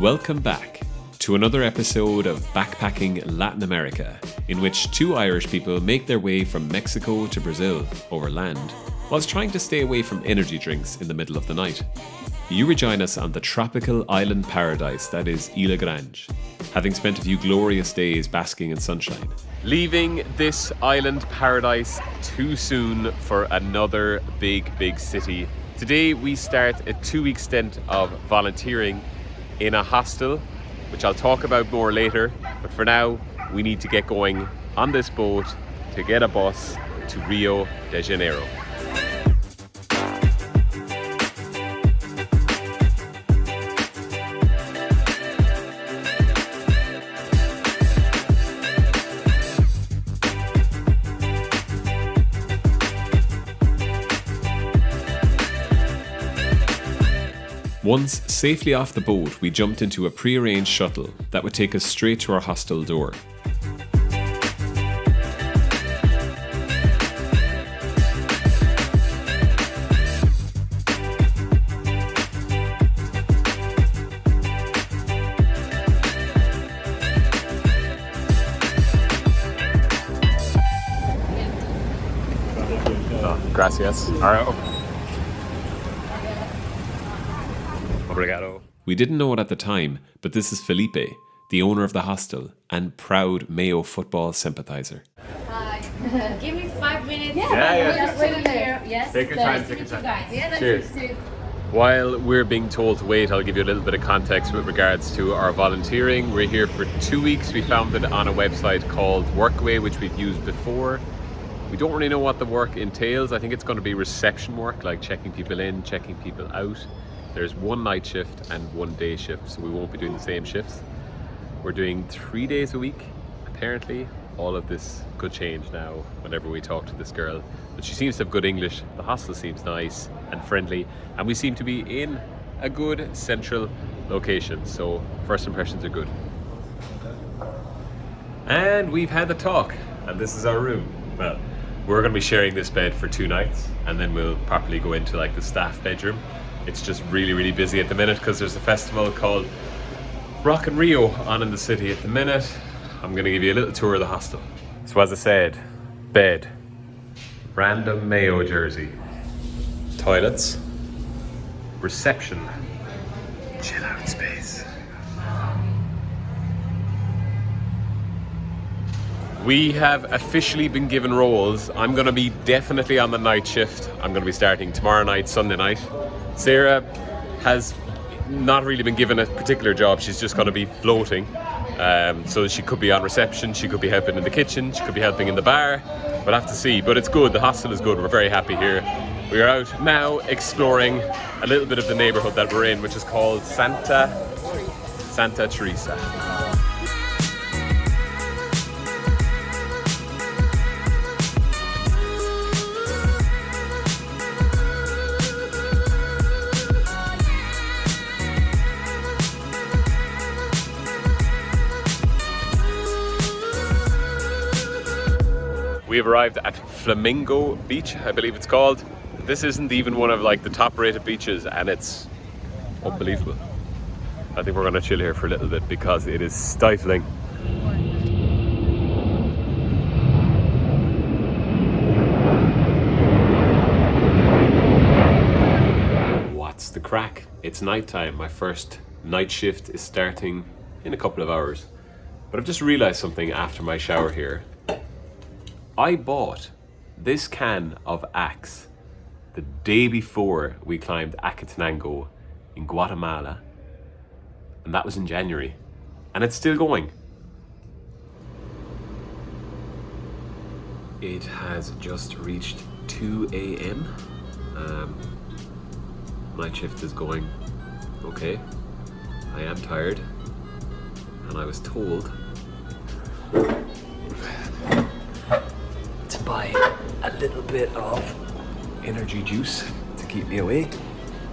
Welcome back to another episode of Backpacking Latin America, in which two Irish people make their way from Mexico to Brazil over land, whilst trying to stay away from energy drinks in the middle of the night. You rejoin us on the tropical island paradise that is Ilha Grande, having spent a few glorious days basking in sunshine. Leaving this island paradise too soon for another big city. Today we start a 2-week stint of volunteering in a hostel, which I'll talk about more later, but for now we need to get going on this boat to get a bus to Rio de Janeiro. Once safely off the boat, we jumped into a pre-arranged shuttle that would take us straight to our hostel door. Gracias. We didn't know it at the time, but this is Felipe, the owner of the hostel and proud Mayo football sympathizer. Hi. Give me 5 minutes. Yeah. Just wait here. Yes. Take your time. Yeah, Cheers. While we're being told to wait, I'll give you a little bit of context with regards to our volunteering. We're here for 2 weeks. We found it on a website called Workaway, which we've used before. We don't really know what the work entails. I think it's going to be reception work, like checking people in, checking people out. There's 1 night shift and 1 day shift, so we won't be doing the same shifts. We're doing 3 days a week. Apparently, all of this could change now whenever we talk to this girl. But she seems to have good English. The hostel seems nice and friendly, and we seem to be in a good central location. So first impressions are good. And we've had the talk, and this is our room. Well, we're going to be sharing this bed for 2 nights, and then we'll properly go into like the staff bedroom. It's just really busy at the minute because there's a festival called Rock in Rio on in the city at the minute. I'm going to give you a little tour of the hostel. So as I said, bed, random Mayo jersey, toilets, reception, chill out space. We have officially been given roles. I'm going to be definitely on the night shift. I'm going to be starting tomorrow night, Sunday night. Sarah has not really been given a particular job. She's just going to be floating. So she could be on reception, she could be helping in the kitchen, she could be helping in the bar. We'll have to see, but it's good. The hostel is good. We're very happy here. We are out now exploring a little bit of the neighborhood that we're in, which is called Santa Teresa. We have arrived at Flamingo Beach, I believe it's called. This isn't even one of like the top rated beaches, and it's unbelievable. I think we're gonna chill here for a little bit because it is stifling. What's the crack? It's nighttime. My first night shift is starting in a couple of hours. But I've just realized something after my shower here. I bought this can of Axe the day before we climbed Acatenango in Guatemala, and that was in January, and it's still going. It has just reached 2 a.m. Night shift is going okay. I am tired, and I was told to buy a little bit of energy juice to keep me awake,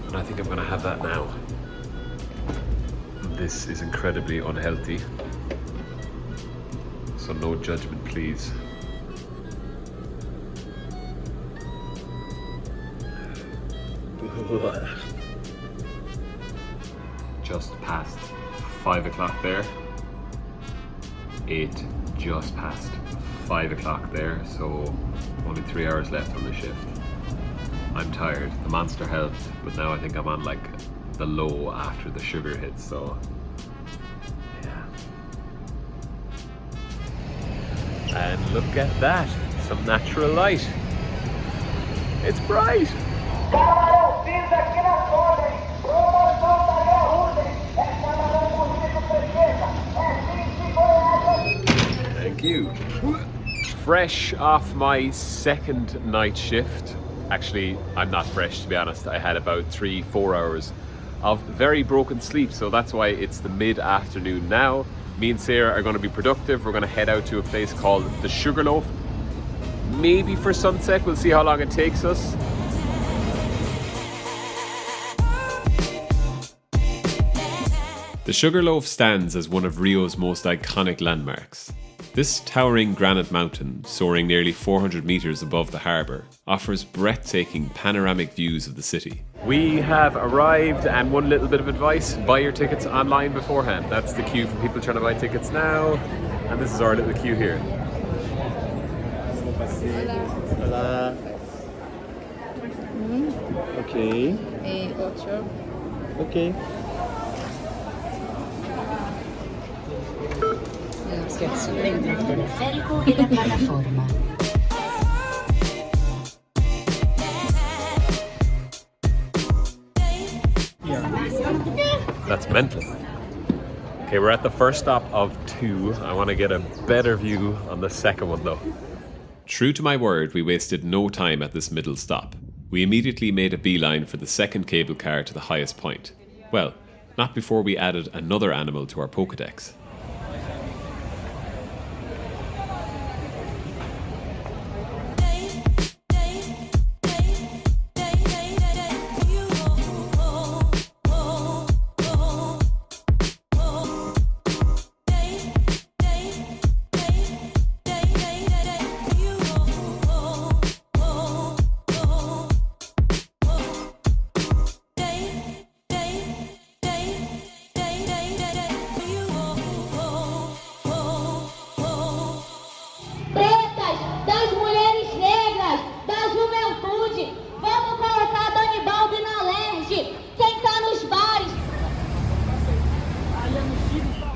and I think I'm gonna have that now. This is incredibly unhealthy, so no judgment please. Just past 5 o'clock there. 8 just past 5 o'clock there, so only 3 hours left on the shift. I'm tired. The monster helped, but now I think I'm on like the low after the sugar hits, so yeah. And look at that, some natural light. It's bright. Thank you. Fresh off my second night shift. Actually, I'm not fresh, to be honest. I had about 3-4 hours of very broken sleep, so that's why it's the mid-afternoon now. Me and Sarah are going to be productive. We're going to head out to a place called the Sugarloaf. Maybe for sunset, we'll see how long it takes us. The Sugarloaf stands as one of Rio's most iconic landmarks. This towering granite mountain, soaring nearly 400 meters above the harbour, offers breathtaking panoramic views of the city. We have arrived, and one little bit of advice: buy your tickets online beforehand. That's the queue for people trying to buy tickets now, and this is our little queue here. Hola. Okay. Okay. Stazione del teleferico e la piattaforma. That's mental. Okay, we're at the first stop of 2. I want to get a better view on the second one though. True to my word, we wasted no time at this middle stop. We immediately made a beeline for the second cable car to the highest point. Well, not before we added another animal to our Pokédex.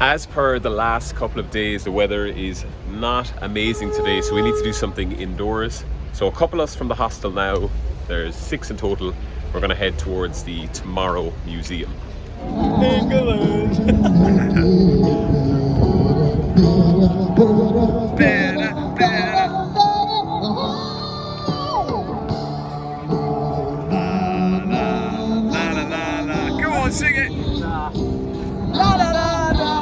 As per the last couple of days, the weather is not amazing today, so we need to do something indoors. So a couple of us from the hostel now, there's 6 in total. We're gonna head towards the Tomorrow Museum. Come on, sing it! La la la la!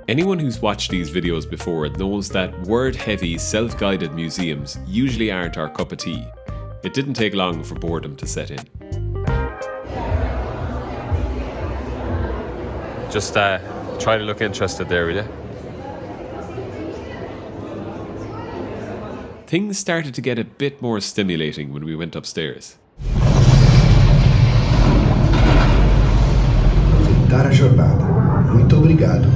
Anyone who's watched these videos before knows that word-heavy, self-guided museums usually aren't our cup of tea. It didn't take long for boredom to set in. Just try to look interested there, will you? Things started to get a bit more stimulating when we went upstairs. Cara jornada. Muito obrigado.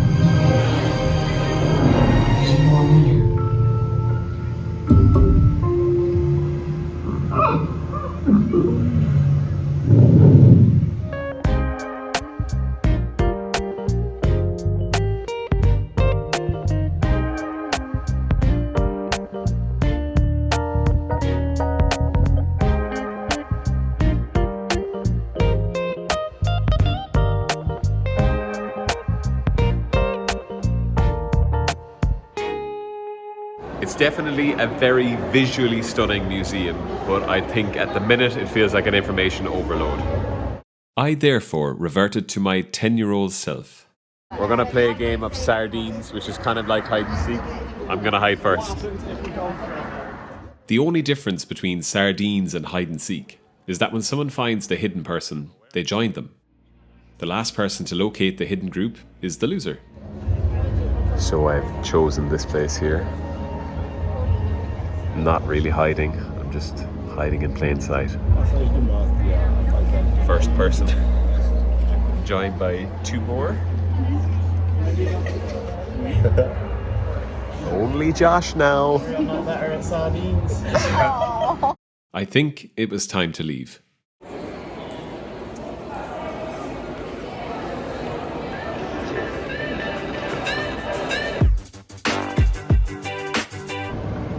It's definitely a very visually stunning museum, but I think at the minute it feels like an information overload. I therefore reverted to my 10-year-old self. We're going to play a game of sardines, which is kind of like hide and seek. I'm going to hide first. The only difference between sardines and hide and seek is that when someone finds the hidden person, they join them. The last person to locate the hidden group is the loser. So I've chosen this place here. Not really hiding. I'm I'm just hiding in plain sight. First person. Joined by two more. Only Josh now. I'm not better at sardines. I think it was time to leave.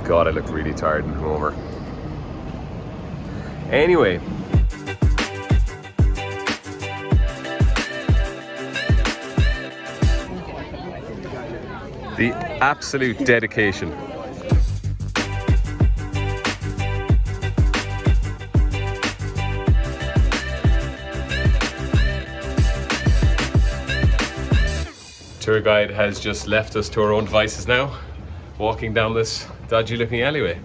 God, I look really tired and hungover. Anyway. The absolute dedication. Tour guide has just left us to our own devices now, walking down this dodgy looking alleyway.